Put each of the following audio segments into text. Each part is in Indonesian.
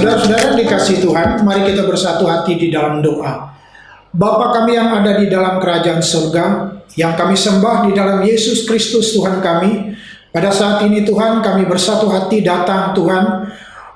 Saudara-saudara dikasihi Tuhan, mari kita bersatu hati di dalam doa. Bapa kami yang ada di dalam kerajaan surga, yang kami sembah di dalam Yesus Kristus Tuhan kami, pada saat ini Tuhan kami bersatu hati datang Tuhan,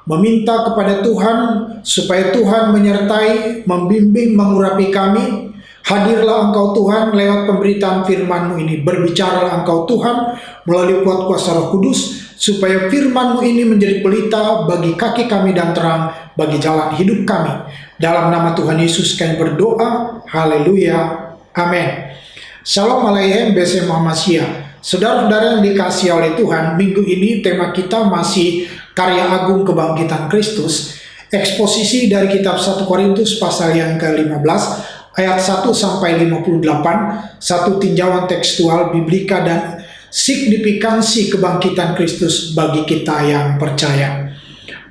meminta kepada Tuhan supaya Tuhan menyertai, membimbing, mengurapi kami. Hadirlah Engkau Tuhan lewat pemberitaan firman-Mu ini. Berbicaralah Engkau Tuhan melalui kuat kuasa Roh Kudus, supaya firman-Mu ini menjadi pelita bagi kaki kami dan terang bagi jalan hidup kami. Dalam nama Tuhan Yesus kami berdoa. Haleluya. Amin. Shalom Aleichem B'Shem HaMashiach. Saudara-saudara yang dikasihi oleh Tuhan, minggu ini tema kita masih karya agung kebangkitan Kristus. Eksposisi dari kitab 1 Korintus pasal yang ke-15 ayat 1 sampai 58, satu tinjauan tekstual biblika dan signifikansi kebangkitan Kristus bagi kita yang percaya.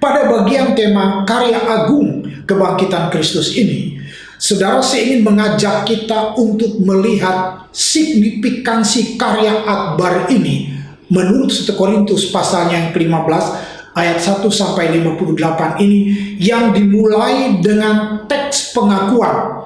Pada bagian tema karya agung kebangkitan Kristus ini, saudara, saya ingin mengajak kita untuk melihat signifikansi karya akbar ini menurut 1 Korintus pasal yang ke-15 ayat 1 sampai 58 ini, yang dimulai dengan teks pengakuan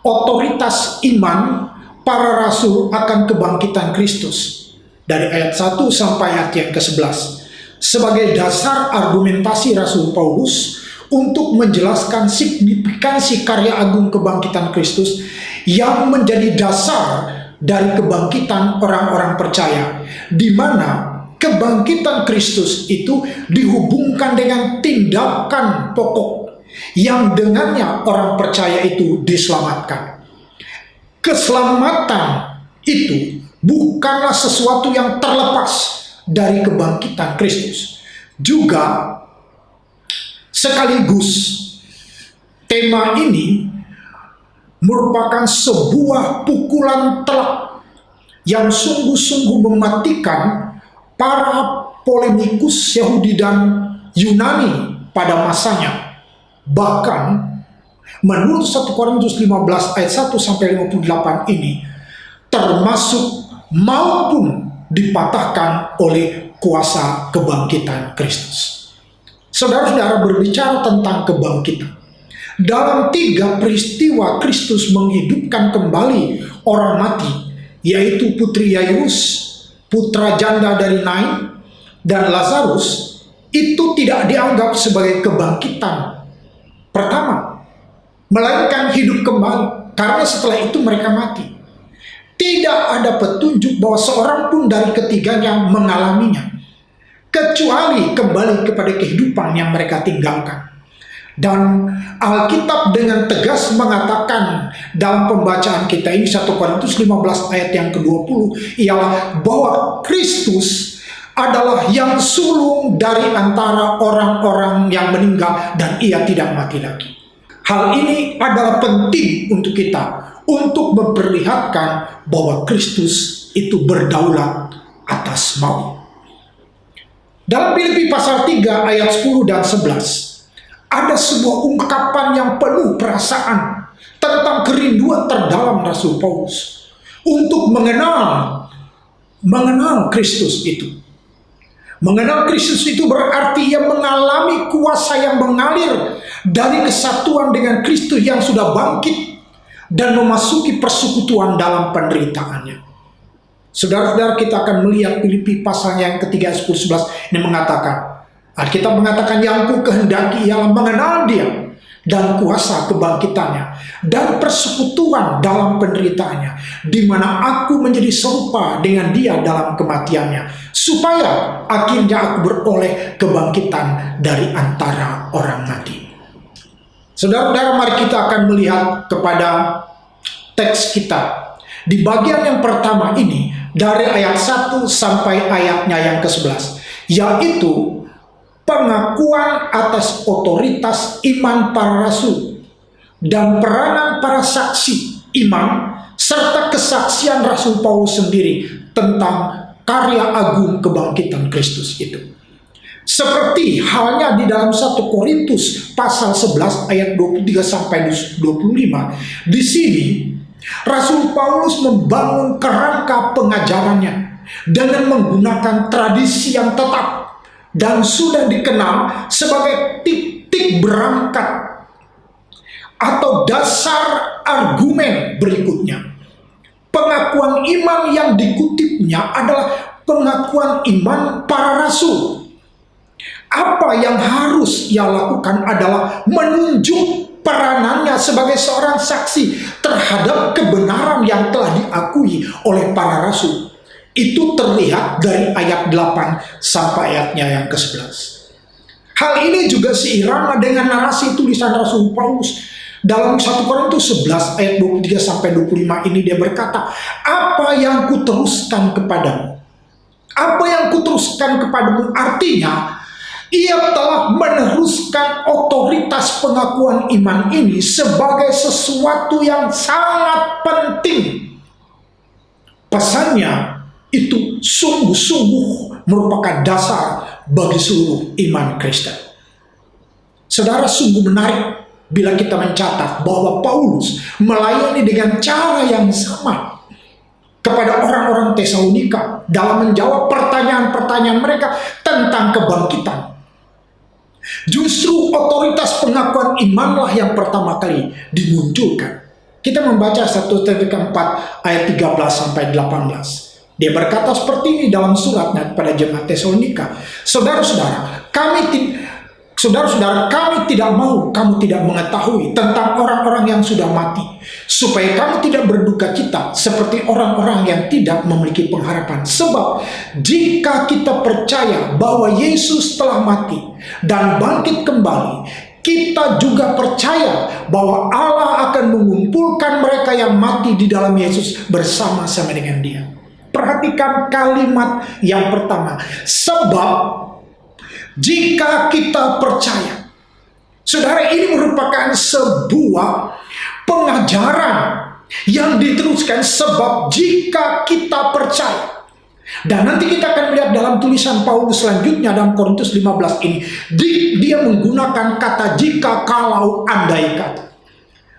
otoritas iman para rasul akan kebangkitan Kristus dari ayat 1 sampai ayat yang ke-11 sebagai dasar argumentasi Rasul Paulus untuk menjelaskan signifikansi karya agung kebangkitan Kristus yang menjadi dasar dari kebangkitan orang-orang percaya, di mana kebangkitan Kristus itu dihubungkan dengan tindakan pokok yang dengannya orang percaya itu diselamatkan. Keselamatan itu bukanlah sesuatu yang terlepas dari kebangkitan Kristus. Juga sekaligus tema ini merupakan sebuah pukulan telak yang sungguh-sungguh mematikan para polemikus Yahudi dan Yunani pada masanya. Bahkan menurut 1 Korintus 15 ayat 1 sampai 58 ini termasuk maupun dipatahkan oleh kuasa kebangkitan Kristus. Saudara-saudara, berbicara tentang kebangkitan, dalam 3 peristiwa Kristus menghidupkan kembali orang mati, yaitu putri Yairus, putra janda dari Nain, dan Lazarus, itu tidak dianggap sebagai kebangkitan pertama, melainkan hidup kembali, karena setelah itu mereka mati. Tidak ada petunjuk bahwa seorang pun dari ketiganya mengalaminya, kecuali kembali kepada kehidupan yang mereka tinggalkan. Dan Alkitab dengan tegas mengatakan dalam pembacaan kita ini 1 Korintus 15 ayat yang ke-20 ialah bahwa Kristus adalah yang sulung dari antara orang-orang yang meninggal dan ia tidak mati lagi. Hal ini adalah penting untuk kita untuk memperlihatkan bahwa Kristus itu berdaulat atas maut. Dalam Filipi pasal 3 ayat 10 dan 11 ada sebuah ungkapan yang penuh perasaan tentang kerinduan terdalam Rasul Paulus untuk mengenal Kristus itu. Mengenal Kristus itu berarti ia mengalami kuasa yang mengalir dari kesatuan dengan Kristus yang sudah bangkit dan memasuki persekutuan dalam penderitaannya. Saudara-saudara, kita akan melihat Filipi pasal yang ketiga 10-11 ini mengatakan, Alkitab mengatakan, yang ku kehendaki ialah mengenal Dia dan kuasa kebangkitannya dan persekutuan dalam penderitaannya, di mana aku menjadi serupa dengan Dia dalam kematiannya, supaya akhirnya aku beroleh kebangkitan dari antara orang mati. Saudara-saudara, mari kita akan melihat kepada teks kita di bagian yang pertama ini dari ayat 1 sampai ayatnya yang ke-11, yaitu pengakuan atas otoritas iman para rasul dan peranan para saksi iman serta kesaksian Rasul Paulus sendiri tentang karya agung kebangkitan Kristus itu. Seperti halnya di dalam 1 Korintus pasal 11 ayat 23 sampai 25, di sini Rasul Paulus membangun kerangka pengajarannya dengan menggunakan tradisi yang tetap dan sudah dikenal sebagai titik berangkat atau dasar argumen berikutnya. Pengakuan iman yang dikutipnya adalah pengakuan iman para rasul. Apa yang harus ia lakukan adalah menunjuk peranannya sebagai seorang saksi terhadap kebenaran yang telah diakui oleh para rasul. Itu terlihat dari ayat 8 sampai ayatnya yang ke-11. Hal ini juga seirama dengan narasi tulisan Rasul Paulus. Dalam 1 Korintus 11 ayat 23 sampai 25 ini dia berkata, "Apa yang kuteruskan kepadamu? Apa yang kuteruskan kepadamu?" Artinya, ia telah meneruskan otoritas pengakuan iman ini sebagai sesuatu yang sangat penting. Pesannya itu sungguh-sungguh merupakan dasar bagi seluruh iman Kristen. Saudara, sungguh menarik bila kita mencatat bahwa Paulus melayani dengan cara yang sama kepada orang-orang Tesalonika dalam menjawab pertanyaan-pertanyaan mereka tentang kebangkitan. Justru otoritas pengakuan imanlah yang pertama kali dimunculkan. Kita membaca 1 Tesalonika 4 ayat 13 sampai 18. Dia berkata seperti ini dalam suratnya kepada jemaat Tesalonika, Saudara-saudara, kami tidak mau kamu tidak mengetahui tentang orang-orang yang sudah mati, supaya kamu tidak berduka cita seperti orang-orang yang tidak memiliki pengharapan. Sebab jika kita percaya bahwa Yesus telah mati dan bangkit kembali, kita juga percaya bahwa Allah akan mengumpulkan mereka yang mati di dalam Yesus bersama-sama dengan Dia. Perhatikan kalimat yang pertama, sebab jika kita percaya. Saudara, ini merupakan sebuah pengajaran yang diteruskan, sebab jika kita percaya. Dan nanti kita akan lihat dalam tulisan Paulus selanjutnya dalam Korintus 15 ini, dia menggunakan kata jika, kalau, andai kata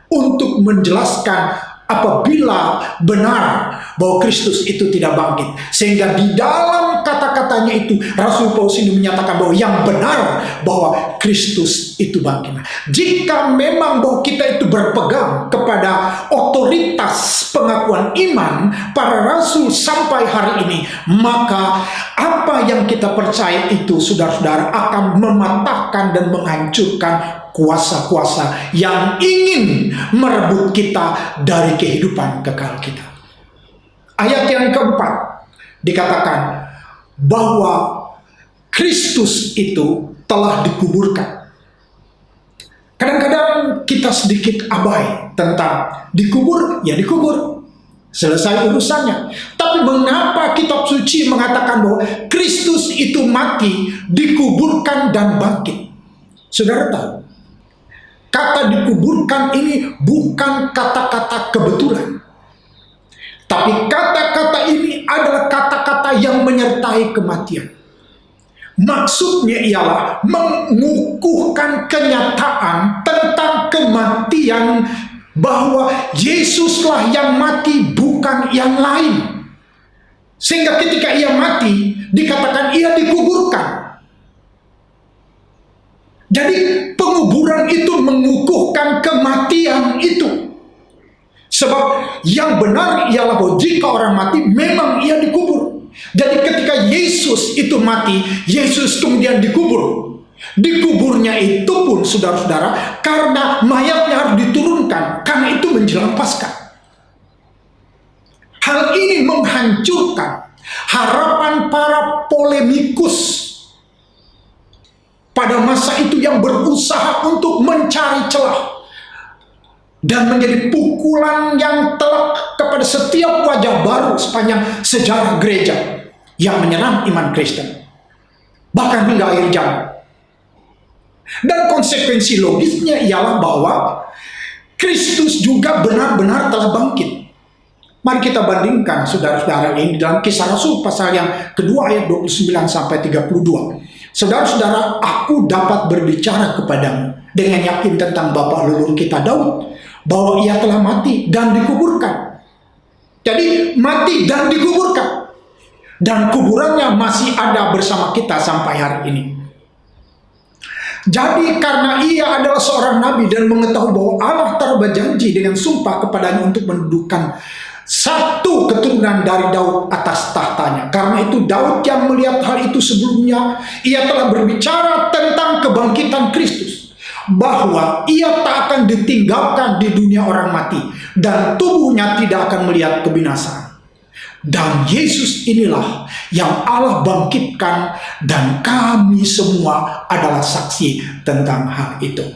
untuk menjelaskan apabila benar bahwa Kristus itu tidak bangkit. Sehingga di dalam kata-katanya itu Rasul Paulus ini menyatakan bahwa yang benar bahwa Kristus itu bangkit. Jika memang bahwa kita itu berpegang kepada otoritas pengakuan iman para rasul sampai hari ini, maka apa yang kita percaya itu, saudara-saudara, akan mematahkan dan menghancurkan kuasa-kuasa yang ingin merebut kita dari kehidupan kekal kita. Ayat yang keempat dikatakan bahwa Kristus itu telah dikuburkan. Kadang-kadang kita sedikit abai tentang dikubur, ya dikubur, selesai urusannya. Tapi mengapa kitab suci mengatakan bahwa Kristus itu mati, dikuburkan dan bangkit? Saudara tahu, kata dikuburkan ini bukan kata-kata kebetulan. Tapi kata-kata ini adalah kata-kata yang menyertai kematian. Maksudnya ialah mengukuhkan kenyataan tentang kematian, bahwa Yesuslah yang mati, bukan yang lain. Sehingga ketika ia mati, dikatakan ia dikuburkan. Jadi penguburan itu mengukuhkan kematian itu. Sebab yang benar ialah bahwa jika orang mati memang ia dikubur. Jadi ketika Yesus itu mati, Yesus kemudian dikubur. Dikuburnya itu pun, saudara-saudara, karena mayatnya harus diturunkan, karena itu menjelang Paskah. Hal ini menghancurkan harapan para polemikus pada masa itu yang berusaha untuk mencari celah dan menjadi pukulan yang telak kepada setiap wajah baru sepanjang sejarah gereja yang menyerang iman Kristen, bahkan hingga akhir zaman. Dan konsekuensi logisnya ialah bahwa Kristus juga benar-benar telah bangkit. Mari kita bandingkan, saudara-saudara, ini dalam Kisah Rasul pasal yang kedua ayat 29 sampai 32. Saudara-saudara, aku dapat berbicara kepadamu dengan yakin tentang bapa leluhur kita Daud, bahwa ia telah mati dan dikuburkan. Jadi mati dan dikuburkan, dan kuburannya masih ada bersama kita sampai hari ini. Jadi karena ia adalah seorang nabi dan mengetahui bahwa Allah telah berjanji dengan sumpah kepadanya untuk mendudukan satu keturunan dari Daud atas tahtanya. Karena itu Daud yang melihat hal itu sebelumnya, ia telah berbicara tentang kebangkitan Kristus, bahwa ia tak akan ditinggalkan di dunia orang mati dan tubuhnya tidak akan melihat kebinasaan. Dan Yesus inilah yang Allah bangkitkan, dan kami semua adalah saksi tentang hal itu.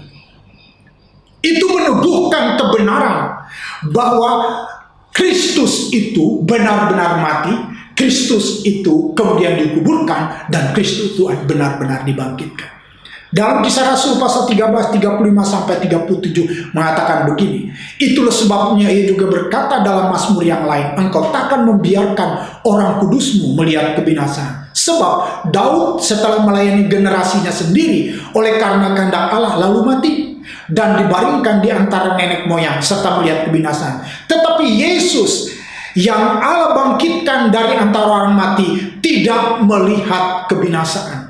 Itu menuduhkan kebenaran bahwa Kristus itu benar-benar mati, Kristus itu kemudian dikuburkan, dan Kristus itu benar-benar dibangkitkan. Dalam Kisah Rasul pasal 13, 35-37 mengatakan begini, itulah sebabnya ia juga berkata dalam Mazmur yang lain, engkau takkan membiarkan orang kudusmu melihat kebinasaan. Sebab Daud setelah melayani generasinya sendiri oleh karena kehendak Allah lalu mati dan dibaringkan di antara nenek moyang serta melihat kebinasaan. Tetapi Yesus yang Allah bangkitkan dari antara orang mati tidak melihat kebinasaan.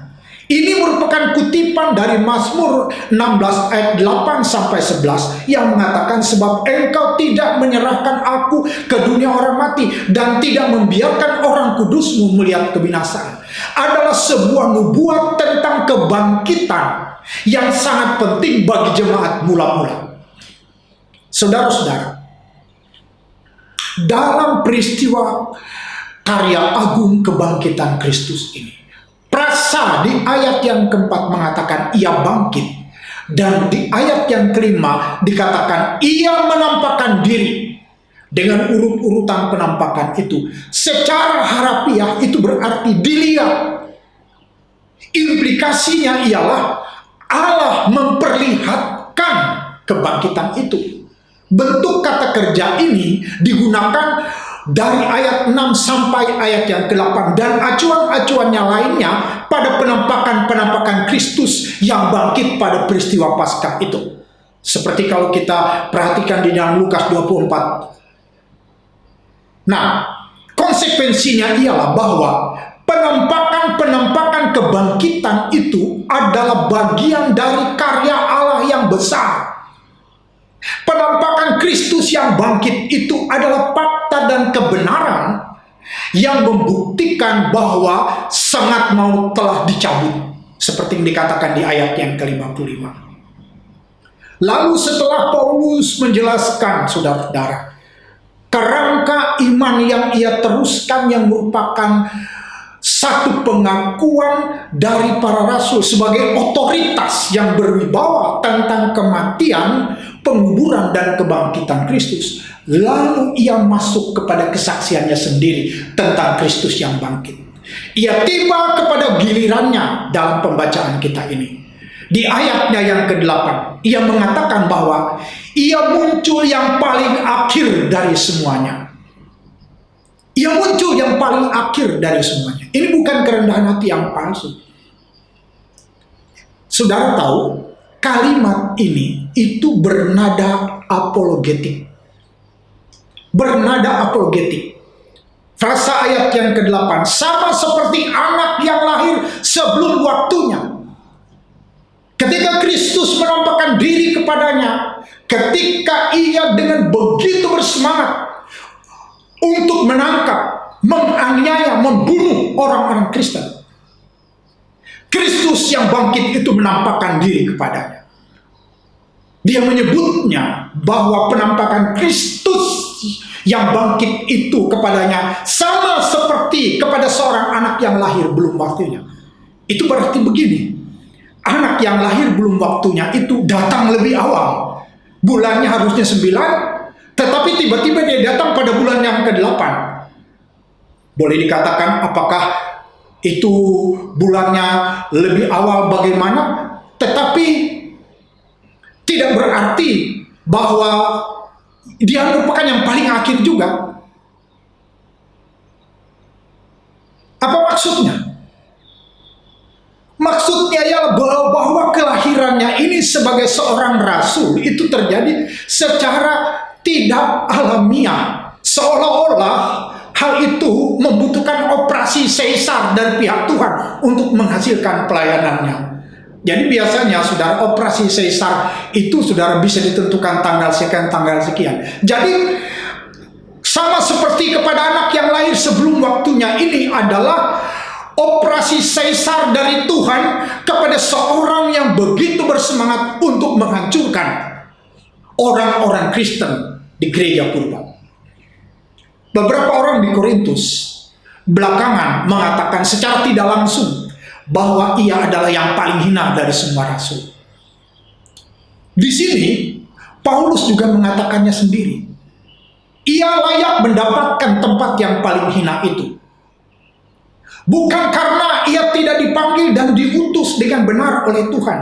Ini merupakan kutipan dari Mazmur 16 ayat 8-11 yang mengatakan, sebab engkau tidak menyerahkan aku ke dunia orang mati dan tidak membiarkan orang kudusmu melihat kebinasaan. Adalah sebuah nubuat tentang kebangkitan yang sangat penting bagi jemaat mula-mula. Saudara-saudara, dalam peristiwa karya agung kebangkitan Kristus ini, Prasa di ayat yang keempat mengatakan ia bangkit, dan di ayat yang kelima dikatakan ia menampakkan diri. Dengan urut-urutan penampakan itu secara harafiah itu berarti dilihat. Implikasinya ialah Allah memperlihatkan kebangkitan itu. Bentuk kata kerja ini digunakan dari ayat 6 sampai ayat yang ke-8, dan acuan-acuannya lainnya pada penampakan-penampakan Kristus yang bangkit pada peristiwa Paskah itu. Seperti kalau kita perhatikan di dalam Lukas 24. Nah, konsekuensinya ialah bahwa penampakan-penampakan kebangkitan itu adalah bagian dari karya Allah yang besar. Penampakan Kristus yang bangkit itu adalah fakta dan kebenaran yang membuktikan bahwa sengat maut telah dicabut, seperti yang dikatakan di ayat yang ke-55. Lalu setelah Paulus menjelaskan, saudara-saudara, kerangka iman yang ia teruskan yang merupakan satu pengakuan dari para rasul sebagai otoritas yang berwibawa tentang kematian, penguburan, dan kebangkitan Kristus. Lalu ia masuk kepada kesaksiannya sendiri tentang Kristus yang bangkit. Ia tiba kepada gilirannya dalam pembacaan kita ini. Di ayatnya yang ke-8, ia mengatakan bahwa ia muncul yang paling akhir dari semuanya. Ia muncul yang paling akhir dari semuanya. Ini bukan kerendahan hati yang palsu. Saudara tahu, kalimat ini itu bernada apologetik. Bernada apologetik. Frasa ayat yang ke-8, sama seperti anak yang lahir sebelum waktunya. Ketika Kristus menampakkan diri kepadanya, ketika ia dengan begitu bersemangat untuk menangkap, menganiaya, membunuh orang-orang Kristen, Kristus yang bangkit itu menampakkan diri kepadanya. Dia menyebutnya bahwa penampakan Kristus yang bangkit itu kepadanya sama seperti kepada seorang anak yang lahir belum waktunya. Itu berarti begini, anak yang lahir belum waktunya itu datang lebih awal. Bulannya harusnya 9, tetapi tiba-tiba dia datang pada bulan yang ke-8. Boleh dikatakan apakah itu bulannya lebih awal bagaimana, tetapi tidak berarti bahwa dia merupakan yang paling akhir juga. Apa maksudnya? Maksudnya ialah bahwa kelahirannya ini sebagai seorang rasul itu terjadi secara tidak alamiah. Seolah-olah hal itu membutuhkan operasi sesar dari pihak Tuhan untuk menghasilkan pelayanannya. Jadi biasanya saudara, operasi sesar itu saudara bisa ditentukan tanggal sekian. Jadi sama seperti kepada anak yang lahir sebelum waktunya, ini adalah operasi sesar dari Tuhan kepada seorang yang begitu bersemangat untuk menghancurkan orang-orang Kristen di gereja purba. Beberapa orang di Korintus belakangan mengatakan secara tidak langsung bahwa ia adalah yang paling hina dari semua rasul. Di sini Paulus juga mengatakannya sendiri. Ia layak mendapatkan tempat yang paling hina itu. Bukan karena ia tidak dipanggil dan diutus dengan benar oleh Tuhan.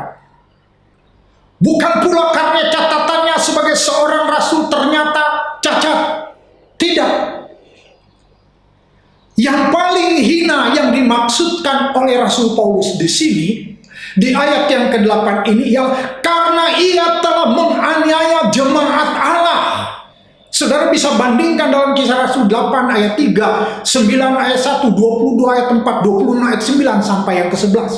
Bukan pula karena catatannya sebagai seorang rasul ternyata cacat. Tidak. Yang paling hina yang dimaksudkan oleh Rasul Paulus di sini, di ayat yang ke-8 ini, ialah karena ia telah menganiaya jemaat Allah. Saudara bisa bandingkan dalam Kisah Rasul 8 ayat 3, 9 ayat 1, 22 ayat 4, 26 ayat 9 sampai yang ke-11.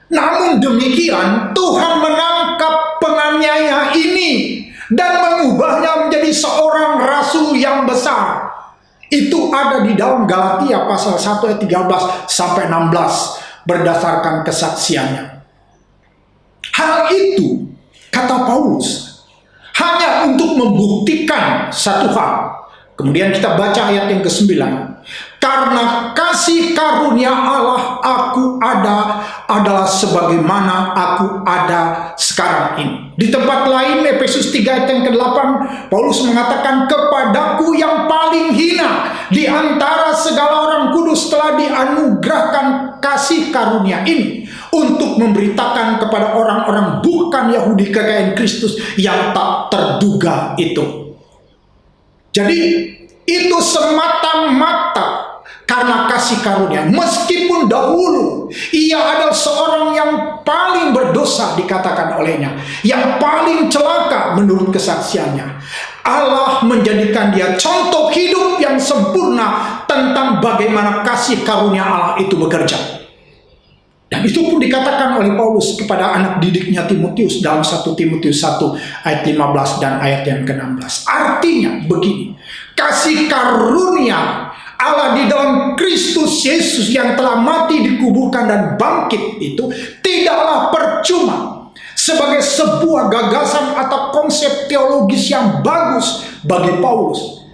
Namun demikian, Tuhan menangkap penganiaya ini dan mengubahnya menjadi seorang rasul yang besar. Itu ada di dalam Galatia pasal 1 ayat 13 sampai 16 berdasarkan kesaksiannya. Hal itu, kata Paulus, hanya untuk membuktikan satu hal. Kemudian kita baca ayat yang ke-9. Karena kasih karunia Allah aku adalah sebagaimana aku ada sekarang ini. Di tempat lain, Efesus 3 ayat yang ke-8, Paulus mengatakan, kepadaku yang paling hina di antara segala orang kudus telah dianugerahkan kasih karunia ini untuk memberitakan kepada orang-orang bukan Yahudi kekayaan Kristus yang tak terduga itu. Jadi itu semata-mata karena kasih karunia. Meskipun dahulu ia adalah seorang yang paling berdosa dikatakan olehnya, yang paling celaka menurut kesaksiannya, Allah menjadikan dia contoh hidup yang sempurna tentang bagaimana kasih karunia Allah itu bekerja. Dan itu pun dikatakan oleh Paulus kepada anak didiknya Timotius dalam 1 Timotius 1 ayat 15 dan ayat yang ke-16. Artinya begini, kasih karunia Allah di dalam Kristus Yesus yang telah mati, dikuburkan dan bangkit itu tidaklah percuma sebagai sebuah gagasan atau konsep teologis yang bagus bagi Paulus.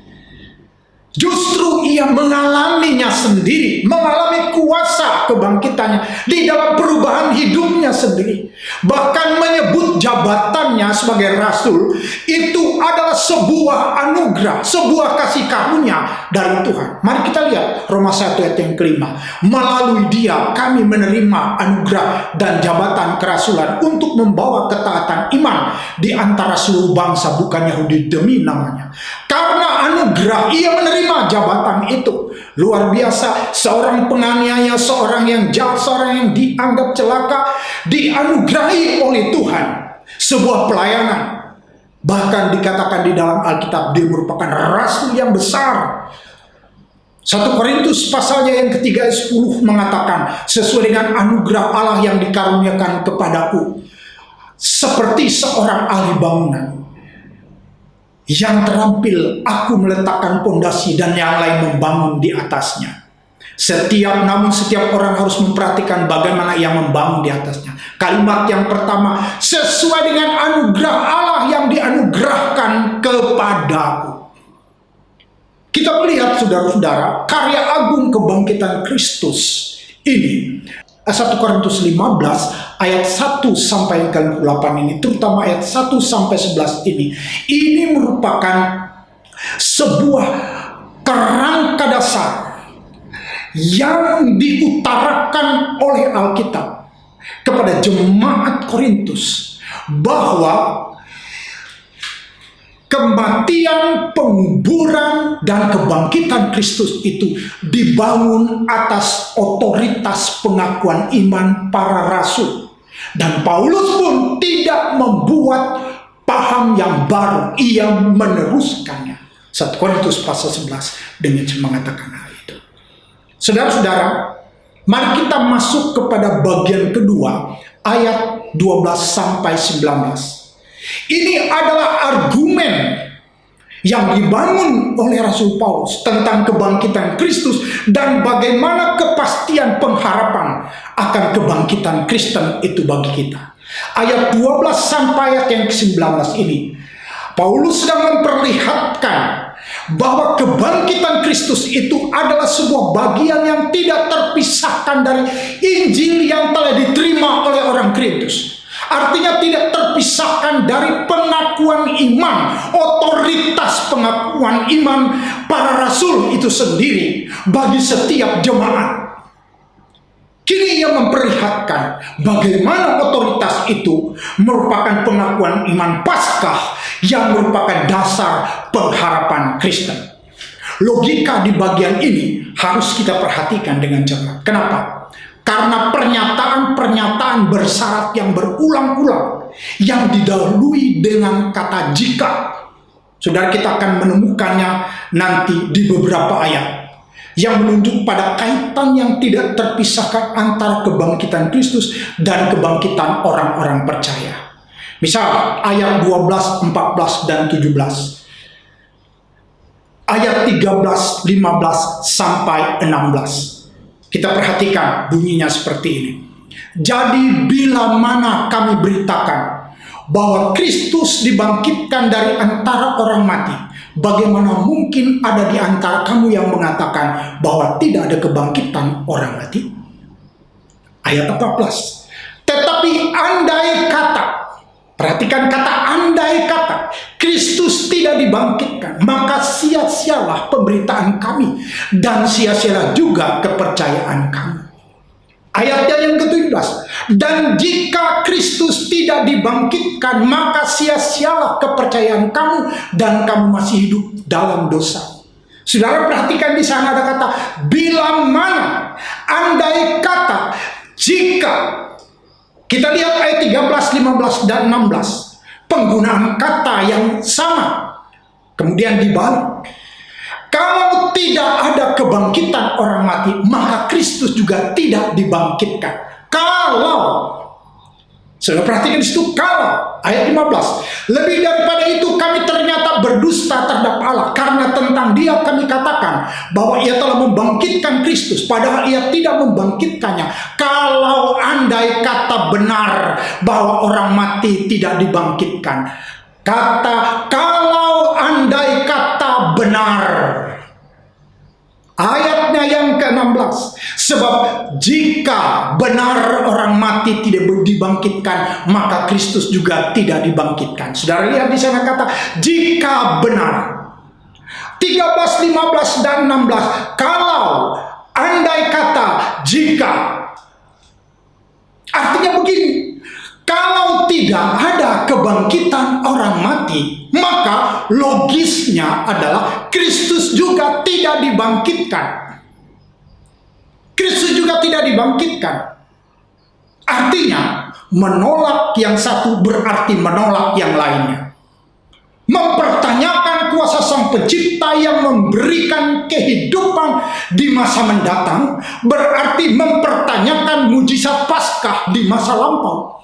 Justru ia mengalaminya sendiri, mengalami kuasa kebangkitannya di dalam perubahan hidupnya sendiri. Bahkan menyebut jabatannya sebagai rasul itu adalah sebuah anugerah, sebuah kasih karunia dari Tuhan. Mari kita lihat Roma 1 ayat yang ke-5. Melalui dia kami menerima anugerah dan jabatan kerasulan untuk membawa ketaatan iman di antara seluruh bangsa bukan Yahudi demi namanya. Karena anugerah ia menerima jabatan itu. Luar biasa, seorang penganiaya, seorang yang jahat, seorang yang dianggap celaka, dianugerahi oleh Tuhan sebuah pelayanan. Bahkan dikatakan di dalam Alkitab dia merupakan rasul yang besar. 1 Korintus pasalnya yang ketiga ayat 10 mengatakan, sesuai dengan anugerah Allah yang dikaruniakan kepadaku, seperti seorang ahli bangunan yang terampil, aku meletakkan pondasi dan yang lain membangun di atasnya. Namun setiap orang harus memperhatikan bagaimana ia membangun di atasnya. Kalimat yang pertama, sesuai dengan anugerah Allah yang dianugerahkan kepadaku. Kita melihat saudara-saudara, karya agung kebangkitan Kristus ini. 1 Korintus 15 ayat 1 sampai 8 ini, terutama ayat 1 sampai 11 ini merupakan sebuah kerangka dasar yang diutarakan oleh Alkitab kepada jemaat Korintus bahwa kematian, penguburan, dan kebangkitan Kristus itu dibangun atas otoritas pengakuan iman para rasul. Dan Paulus pun tidak membuat paham yang baru, ia meneruskannya. 1 Korintus pasal 11 dengan mengatakan hal itu. Saudara-saudara, Mari kita masuk kepada bagian kedua, ayat 12 sampai 19. Ini adalah argumen yang dibangun oleh Rasul Paulus tentang kebangkitan Kristus dan bagaimana kepastian pengharapan akan kebangkitan Kristen itu bagi kita. Ayat 12 sampai ayat yang ke-19 ini, Paulus sedang memperlihatkan bahwa kebangkitan Kristus itu adalah sebuah bagian yang tidak terpisahkan dari Injil yang telah diterima oleh orang Korintus. Artinya tidak terpisahkan dari pengakuan iman, otoritas pengakuan iman para rasul itu sendiri bagi setiap jemaat. Kini ia memperlihatkan bagaimana otoritas itu merupakan pengakuan iman Paskah yang merupakan dasar pengharapan Kristen. Logika di bagian ini harus kita perhatikan dengan cermat. Kenapa? Karena pernyataan-pernyataan bersyarat yang berulang-ulang yang didahului dengan kata jika. Saudara, kita akan menemukannya nanti di beberapa ayat yang menunjuk pada kaitan yang tidak terpisahkan antara kebangkitan Kristus dan kebangkitan orang-orang percaya. Misal ayat 12, 14, dan 17. Ayat 13, 15, sampai 16. Kita perhatikan bunyinya seperti ini. Jadi bila mana kami beritakan bahwa Kristus dibangkitkan dari antara orang mati, bagaimana mungkin ada di antara kamu yang mengatakan bahwa tidak ada kebangkitan orang mati? Ayat 14. Tetapi andai kata, perhatikan kata andai kata, Kristus tidak dibangkitkan, maka sia-sialah pemberitaan kami dan sia-sialah juga kepercayaan kamu. Ayatnya yang ke-17. Dan jika Kristus tidak dibangkitkan, maka sia-sialah kepercayaan kamu dan kamu masih hidup dalam dosa. Saudara, perhatikan di sana ada kata bila mana, andai kata, jika. Kita lihat ayat 13, 15, dan 16. Penggunaan kata yang sama. Kemudian dibalik. Kalau tidak ada kebangkitan orang mati, maka Kristus juga tidak dibangkitkan. Kalau, sudah perhatikan di situ, kalau, ayat 15. Lebih daripada itu kami ternyata berdusta terhadap Allah, karena tentang Dia kami katakan bahwa Ia telah membangkitkan Kristus, padahal Ia tidak membangkitkannya. Kalau andai kata benar bahwa orang mati tidak dibangkitkan, kata kalau andai kata benar. Ayatnya yang ke-16. Sebab jika benar orang mati tidak dibangkitkan, maka Kristus juga tidak dibangkitkan. Saudara lihat di sana kata jika benar. 13, 15, dan 16. Kalau, andai kata, jika. Artinya begini. Kalau tidak ada kebangkitan orang mati, maka logisnya adalah Kristus juga tidak dibangkitkan. Kristus juga tidak dibangkitkan. Artinya, menolak yang satu berarti menolak yang lainnya. Mempertanyakan kuasa Sang Pencipta yang memberikan kehidupan di masa mendatang berarti mempertanyakan mujizat Paskah di masa lampau.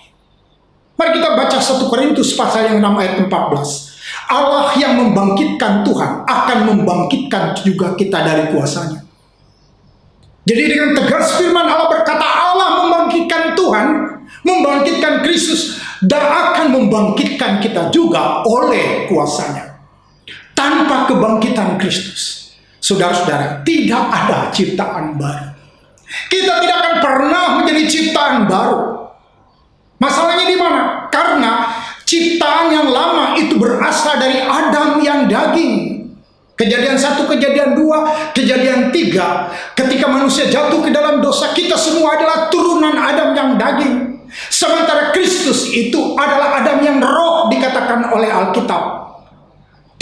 Mari kita baca 1 Korintus pasal yang 6 ayat 14. Allah yang membangkitkan Tuhan akan membangkitkan juga kita dari kuasanya. Jadi dengan tegas firman Allah berkata Allah membangkitkan Tuhan, membangkitkan Kristus, dan akan membangkitkan kita juga oleh kuasanya. Tanpa kebangkitan Kristus, saudara-saudara, tidak ada ciptaan baru. Kita tidak akan pernah menjadi ciptaan baru. Masalahnya di mana? Karena ciptaan yang lama itu berasal dari Adam yang daging. Kejadian 1, Kejadian 2, Kejadian 3. Ketika manusia jatuh ke dalam dosa, kita semua adalah turunan Adam yang daging. Sementara Kristus itu adalah Adam yang roh dikatakan oleh Alkitab.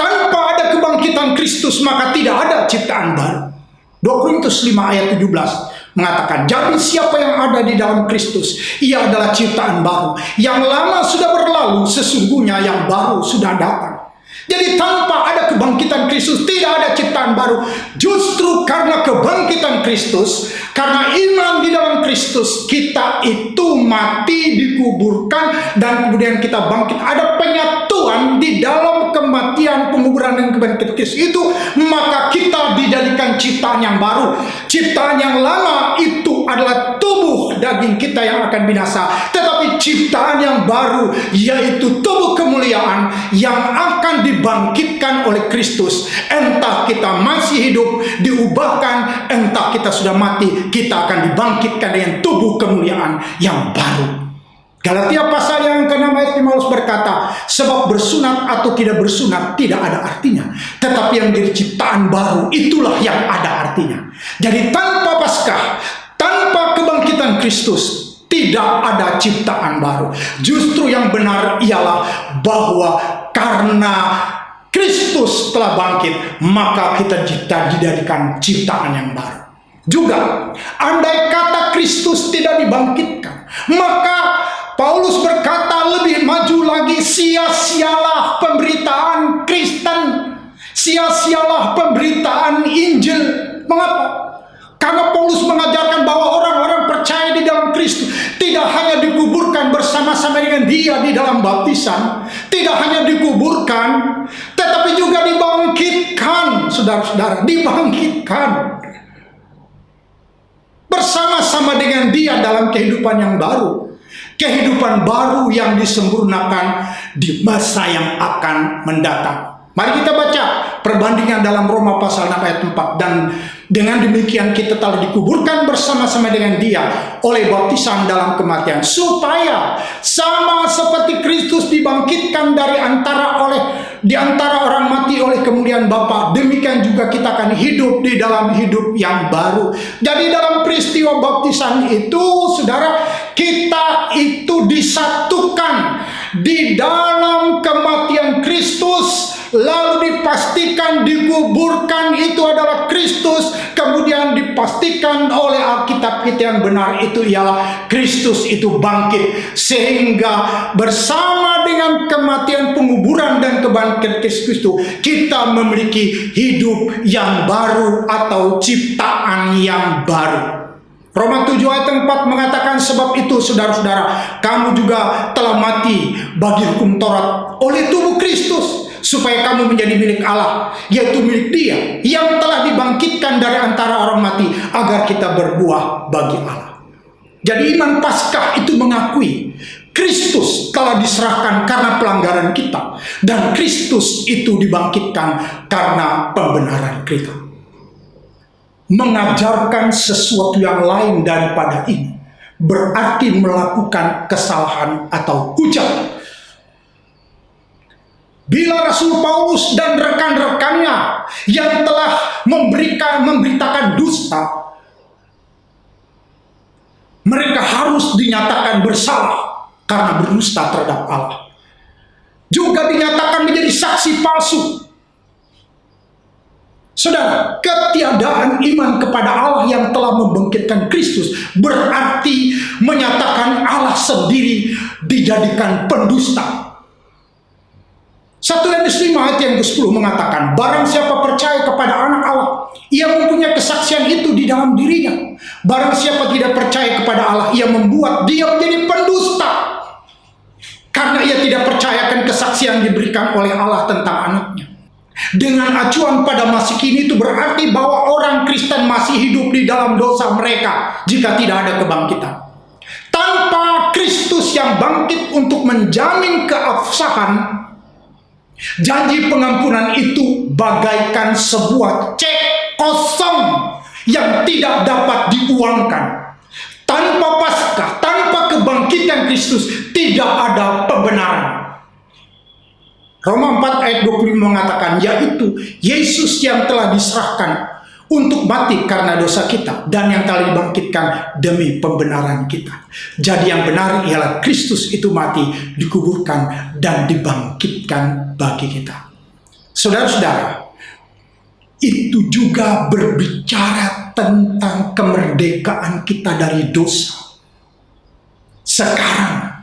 Tanpa ada kebangkitan Kristus, maka tidak ada ciptaan baru. 2 Korintus 5 ayat 17 mengatakan, jadi siapa yang ada di dalam Kristus, ia adalah ciptaan baru. Yang lama sudah berlalu, sesungguhnya yang baru sudah datang. Jadi tanpa ada kebangkitan Kristus tidak ada ciptaan baru. Justru karena kebangkitan Kristus, karena iman di dalam Kristus, kita itu mati, dikuburkan, dan kemudian kita bangkit. Ada penyatuan di dalam kematian, penguburan, dan kebangkitan Kristus itu, maka kita dijadikan ciptaan yang baru. Ciptaan yang lama itu adalah tubuh daging kita yang akan binasa, tetapi ciptaan yang baru yaitu tubuh kemuliaan yang akan dibangkitkan oleh Kristus. Entah kita masih hidup diubahkan, entah kita sudah mati, kita akan dibangkitkan dengan tubuh kemuliaan yang baru. Galatia pasal yang ke-6 ayat 15 berkata, sebab bersunat atau tidak bersunat tidak ada artinya, tetapi yang menjadi ciptaan baru itulah yang ada artinya. Jadi tanpa Paskah, tanpa kebangkitan Kristus, tidak ada ciptaan baru. Justru yang benar ialah bahwa karena Kristus telah bangkit, maka kita dijadikan ciptaan yang baru. Juga, andai kata Kristus tidak dibangkitkan, maka Paulus berkata lebih maju lagi, sia-sialah pemberitaan Kristen, sia-sialah pemberitaan Injil. Mengapa? Karena Paulus mengajarkan bahwa orang-orang percaya di dalam Kristus tidak hanya dikuburkan bersama-sama dengan Dia di dalam baptisan, tidak hanya dikuburkan, tetapi juga dibangkitkan, saudara-saudara, dibangkitkan bersama-sama dengan Dia dalam kehidupan yang baru. Kehidupan baru yang disempurnakan di masa yang akan mendatang. Mari kita baca perbandingan dalam Roma pasal 6 ayat 4. Dan dengan demikian kita telah dikuburkan bersama-sama dengan Dia oleh baptisan dalam kematian, supaya sama seperti Kristus dibangkitkan di antara orang mati oleh kemuliaan Bapa, demikian juga kita akan hidup di dalam hidup yang baru. Jadi dalam peristiwa baptisan itu, saudara, kita itu disatukan di dalam kematian Kristus, lalu dipastikan dikuburkan itu adalah Kristus, kemudian dipastikan oleh Alkitab kita yang benar itu ialah Kristus itu bangkit, sehingga bersama dengan kematian, penguburan, dan kebangkitan Kristus itu kita memiliki hidup yang baru atau ciptaan yang baru. Roma 7 ayat 4 mengatakan, sebab itu saudara-saudara, kamu juga telah mati bagi hukum Taurat oleh tubuh Kristus, supaya kamu menjadi milik Allah, yaitu milik Dia yang telah dibangkitkan dari antara orang mati, agar kita berbuah bagi Allah. Jadi iman Paskah itu mengakui Kristus telah diserahkan karena pelanggaran kita, dan Kristus itu dibangkitkan karena pembenaran kita. Mengajarkan sesuatu yang lain daripada ini berarti melakukan kesalahan atau hujat. Bila Rasul Paulus dan rekan-rekannya yang telah memberitakan dusta, mereka harus dinyatakan bersalah karena berdusta terhadap Allah, juga dinyatakan menjadi saksi palsu. Saudara, ketiadaan iman kepada Allah yang telah membangkitkan Kristus berarti menyatakan Allah sendiri dijadikan pendusta. 1 Yohanes 5 ayat yang ke-10 mengatakan, barang siapa percaya kepada anak Allah, ia mempunyai kesaksian itu di dalam dirinya. Barang siapa tidak percaya kepada Allah, ia membuat dia menjadi pendusta, karena ia tidak percayakan kesaksian diberikan oleh Allah tentang anaknya. Dengan acuan pada masa kini itu berarti bahwa orang Kristen masih hidup di dalam dosa mereka jika tidak ada kebangkitan. Tanpa Kristus yang bangkit untuk menjamin keabsahan, janji pengampunan itu bagaikan sebuah cek kosong yang tidak dapat diuangkan. Tanpa Paskah, tanpa kebangkitan Kristus, tidak ada pembenaran. Roma 4 ayat 25 mengatakan, yaitu Yesus yang telah diserahkan untuk mati karena dosa kita, dan yang telah dibangkitkan demi pembenaran kita. Jadi yang benar ialah Kristus itu mati, dikuburkan, dan dibangkitkan bagi kita. Saudara-saudara, itu juga berbicara tentang kemerdekaan kita dari dosa. Sekarang,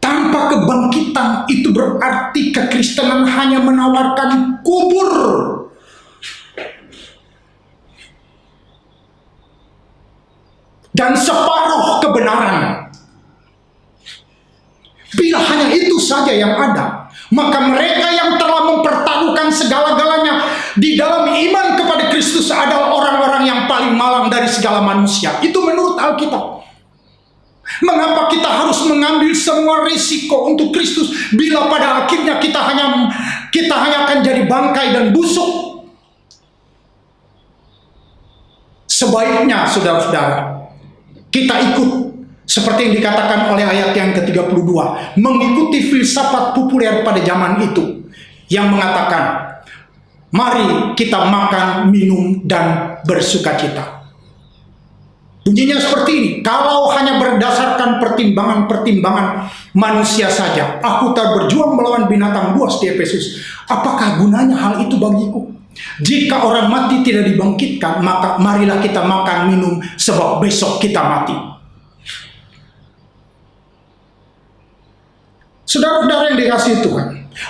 tanpa kebangkitan itu berarti kekristenan hanya menawarkan kubur dan separuh kebenaran. Bila hanya itu saja yang ada, maka mereka yang telah mempertaruhkan segala-galanya di dalam iman kepada Kristus adalah orang-orang yang paling malang dari segala manusia. Itu menurut Alkitab. Mengapa kita harus mengambil semua risiko untuk Kristus bila pada akhirnya kita hanya akan jadi bangkai dan busuk? Sebaiknya saudara-saudara, kita ikut seperti yang dikatakan oleh ayat yang ke-32, mengikuti filsafat populer pada zaman itu yang mengatakan, mari kita makan, minum, dan bersukacita. Bunyinya seperti ini, kalau hanya berdasarkan pertimbangan-pertimbangan manusia saja, aku tak berjuang melawan binatang buas di Efesus, apakah gunanya hal itu bagiku? Jika orang mati tidak dibangkitkan, maka marilah kita makan, minum, sebab besok kita mati. Saudara-saudara yang dikasihi Tuhan,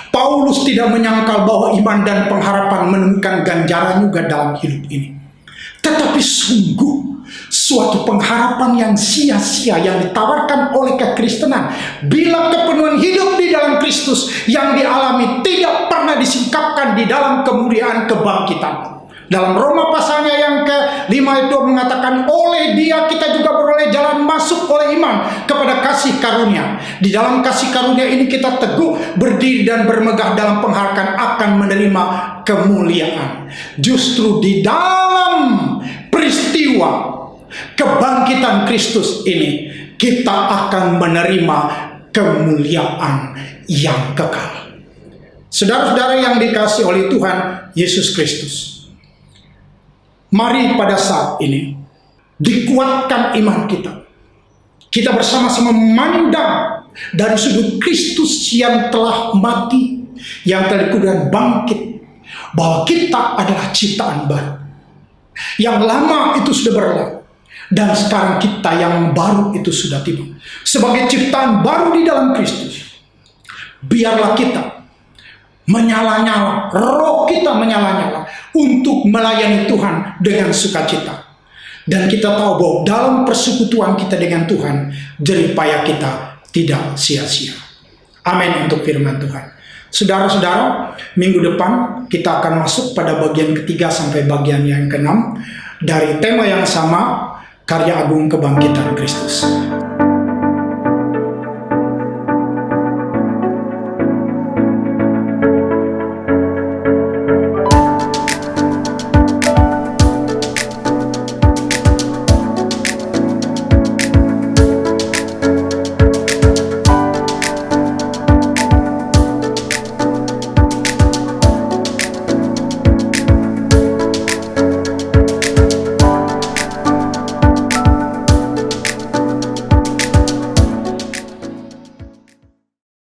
Paulus tidak menyangkal bahwa iman dan pengharapan menemukan ganjaran juga dalam hidup ini. Tetapi sungguh suatu pengharapan yang sia-sia yang ditawarkan oleh kekristenan bila kepenuhan hidup di dalam Kristus yang dialami tidak pernah disingkapkan di dalam kemuliaan kebangkitan. Dalam Roma pasalnya yang ke-5 itu mengatakan, oleh Dia kita juga beroleh jalan masuk oleh iman kepada kasih karunia. Di dalam kasih karunia ini kita teguh berdiri dan bermegah dalam pengharapan akan menerima kemuliaan. Justru di dalam peristiwa kebangkitan Kristus ini kita akan menerima kemuliaan yang kekal. Saudara-saudara yang dikasihi oleh Tuhan Yesus Kristus, mari pada saat ini dikuatkan iman kita. Kita bersama-sama memandang dari sudut Kristus yang telah mati, yang telah kemudian bangkit, bahwa kita adalah ciptaan baru. Yang lama itu sudah berlalu, dan sekarang kita yang baru itu sudah tiba. Sebagai ciptaan baru di dalam Kristus, biarlah kita menyala-nyala, roh kita menyala-nyala untuk melayani Tuhan dengan sukacita. Dan kita tahu bahwa dalam persekutuan kita dengan Tuhan, jerih payah kita tidak sia-sia. Amin untuk firman Tuhan. Saudara-saudara, minggu depan kita akan masuk pada bagian ketiga sampai bagian yang ke-6 dari tema yang sama, karya agung kebangkitan Kristus.